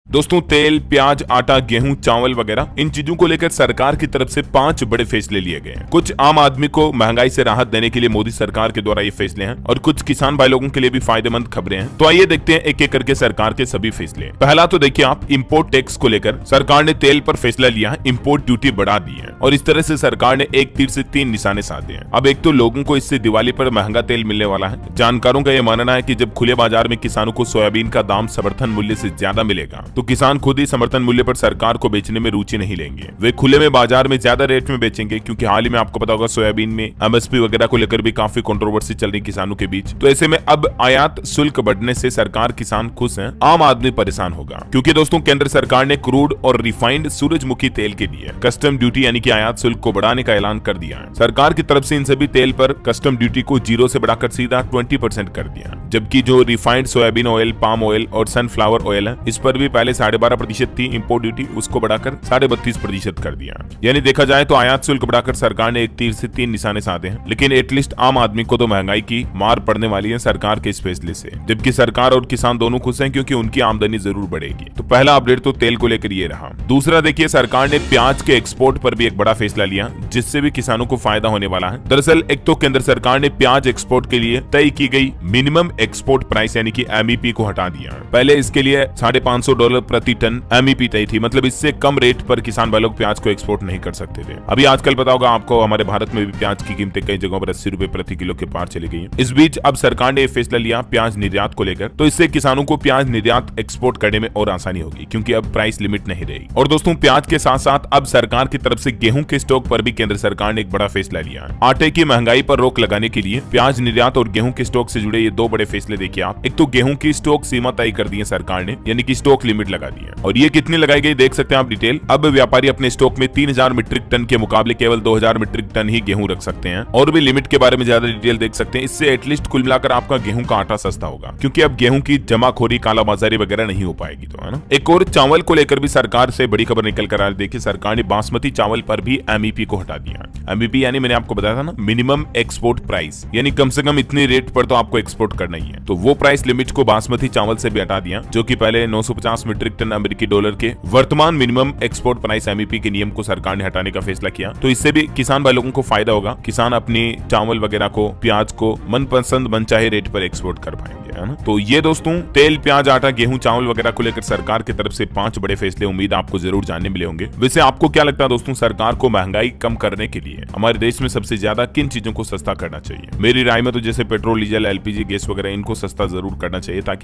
दोस्तों तेल, प्याज, आटा, गेहूं, चावल वगैरह इन चीजों को लेकर सरकार की तरफ से 5 बड़े फैसले लिए गए हैं। कुछ आम आदमी को महंगाई से राहत देने के लिए मोदी सरकार के द्वारा ये फैसले हैं और कुछ किसान भाई लोगों के लिए भी फायदेमंद खबरें हैं। तो आइए देखते हैं एक एक करके सरकार के सभी फैसले। पहला तो देखिए आप, इंपोर्ट टैक्स को लेकर सरकार ने तेल पर फैसला लिया है, इंपोर्ट ड्यूटी बढ़ा दी है और इस तरह से सरकार ने एक तीर से 3 निशाने साधे हैं। अब एक तो लोगों को इससे दिवाली पर महंगा तेल मिलने वाला है। जानकारों का यह मानना है कि जब खुले बाजार में किसानों को सोयाबीन का दाम समर्थन मूल्य से ज्यादा मिलेगा तो किसान खुद ही समर्थन मूल्य पर सरकार को बेचने में रुचि नहीं लेंगे। वे खुले में बाजार में ज्यादा रेट में बेचेंगे, क्योंकि हाल ही में आपको पता होगा सोयाबीन में एमएसपी वगैरह को लेकर भी काफी कंट्रोवर्सी चल रही किसानों के बीच। तो ऐसे में अब आयात शुल्क बढ़ने से सरकार किसान खुश हैं, आम आदमी परेशान होगा। क्योंकि दोस्तों केंद्र सरकार ने क्रूड और रिफाइंड सूरजमुखी तेल के लिए कस्टम ड्यूटी यानी कि आयात शुल्क को बढ़ाने का ऐलान कर दिया है। सरकार की तरफ से इन सभी तेल पर कस्टम ड्यूटी को 0 से बढ़ाकर सीधा 20% कर दिया, जबकि जो refined soybean oil, palm oil और सनफ्लावर ऑयल है इस पर भी पहले 12.5% थी इंपोर्ट ड्यूटी, उसको बढ़ाकर 32.5% कर दिया। यानी देखा जाए तो आयात शुल्क बढ़ाकर सरकार ने एक तीर से 3 निशाने साधे हैं। लेकिन एटलीस्ट आम आदमी को तो महंगाई की मार पड़ने वाली है सरकार के इस फैसले से, जबकि सरकार और किसान दोनों खुश हैं क्योंकि उनकी आमदनी जरूर बढ़ेगी। तो पहला अपडेट तो तेल को लेकर ये रहा। दूसरा देखिए, सरकार ने प्याज के एक्सपोर्ट पर भी एक बड़ा फैसला लिया जिससे भी किसानों को फायदा होने वाला है। दरअसल एक तो केंद्र सरकार ने प्याज एक्सपोर्ट के लिए तय की गई मिनिमम एक्सपोर्ट प्राइस यानी कि एमईपी को हटा दिया। पहले इसके लिए $550 प्रति टन एमईपी तय थी, मतलब इससे कम रेट पर किसान भाई लोग प्याज को एक्सपोर्ट नहीं कर सकते थे। अभी आजकल पता होगा आपको, हमारे भारत में भी प्याज की कीमतें कई जगहों पर 80 रुपए प्रति किलो के पार चली गई हैं। इस बीच अब सरकार ने फैसला लिया प्याज निर्यात को लेकर, तो इससे किसानों को प्याज निर्यात एक्सपोर्ट करने में और आसानी होगी, क्योंकि अब प्राइस लिमिट नहीं रहेगी। और दोस्तों प्याज के साथ साथ अब सरकार की तरफ से गेहूं के स्टॉक पर भी केंद्र सरकार ने एक बड़ा फैसला लिया है। आटे की महंगाई पर रोक लगाने के लिए प्याज निर्यात और गेहूं के स्टॉक से जुड़े ये 2 बड़े फैसले देखिए आप। एक तो गेहूं की स्टॉक सीमा तय कर दी है सरकार ने, यानी कि स्टॉक लिमिट लगा दी है। और ये कितनी लगाई गई देख सकते हैं आप डिटेल। अब व्यापारी अपने स्टॉक में 3000 मीट्रिक टन के मुकाबले केवल 2000 मीट्रिक टन ही गेहूं रख सकते हैं। और भी लिमिट के बारे में ज्यादा डिटेल देख सकते हैं। इससे एटलीस्ट कुल मिलाकर आपका गेहूं का आटा सस्ता होगा, क्योंकि अब गेहूं की जमाखोरी, कालाबाजारी वगैरह नहीं हो पाएगी। तो है ना। एक और चावल को लेकर भी सरकार से बड़ी खबर निकल कर आ रही। देखिए सरकार ने बासमती चावल पर भी एमईपी को हटा दिया। एमईपी यानी मैंने आपको बताया था ना, मिनिमम एक्सपोर्ट प्राइस, यानी कम से कम इतनी रेट पर तो आपको एक्सपोर्ट करना ही है। तो वो प्राइस लिमिट को बासमती चावल से भी हटा दिया, जो कि पहले 950 मीट्रिक टन अमेरिकी डॉलर के वर्तमान मिनिमम एक्सपोर्ट प्राइस एमईपी के नियम को सरकार ने हटाने का फैसला किया। तो इससे भी किसान भाई लोगों को फायदा होगा। किसान अपनी चावल वगैरह को, प्याज को मनपसंद मनचाहे रेट पर एक्सपोर्ट कर पाएंगे, है ना। तो ये दोस्तों तेल, प्याज, आटा, गेहूं, चावल वगैरह को लेकर सरकार की तरफ से 5 बड़े फैसले उम्मीद आपको जरूर जानने मिले होंगे। वैसे आपको क्या लगता है दोस्तों, सरकार को महंगाई कम करने के लिए हमारे देश में सबसे ज्यादा किन चीजों को सस्ता करना चाहिए? मेरी राय में तो जैसे पेट्रोल, डीजल, एलपीजी, गैस वगैरह इनको सस्ता जरूर करना चाहिए, ताकि